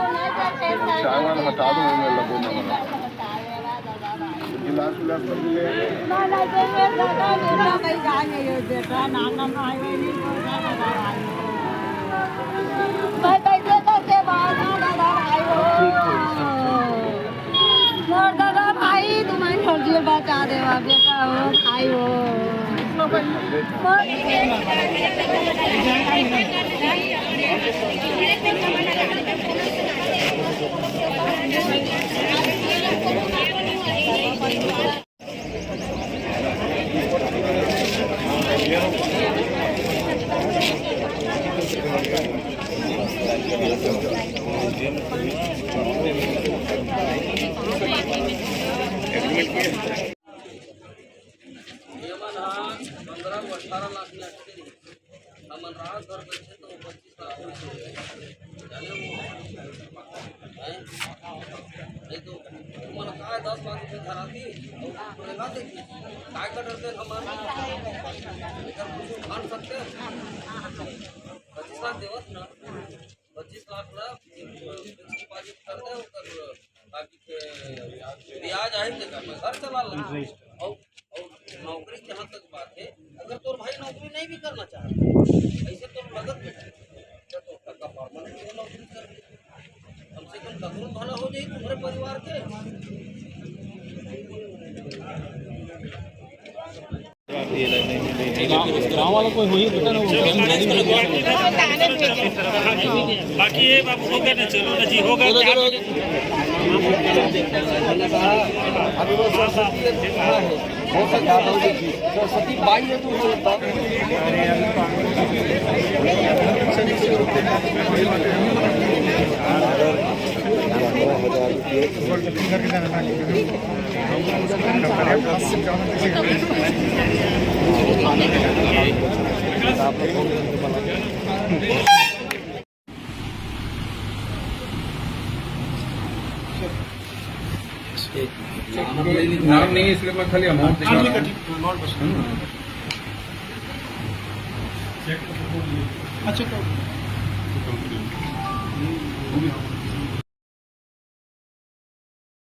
चावल हटा दो लगो ना गिलास गिलास कर ले ना ना बेटा कहीं जाएंगे ये बेटा नाना भाई नहीं भाई भाई बेटा से बाहर दादा भाई हो दादा भाई तुम्हारी फर्जी बचा देवा बेटा हो भाई हो नहीं तो तुम्हारा काय 10 लाख रुपये धराती और लगा देगी काय का डरते हमारे इधर कुछ मान सकते 25 लाख देवत ना 25 लाख ना डिपॉजिट कर दे उधर बाकी के ब्याज आएंगे का मैं घर चला ला और नौकरी जहाँ तक बात है अगर तोर भाई नौकरी नहीं भी करना चाहते ऐसे तो लगत में तो टका परमानेंट नौकरी कर कम से कम कदरों भला हो जाए तुम्हारे परिवार के गाँव वाला कोई हुई पता ना बाकी ये बाबू होगा ना चलो ना जी होगा सरस्वती बाई है तो नाम नहीं इसलिए मैं खाली अमाउंट दिखा रहा हूँ। अच्छा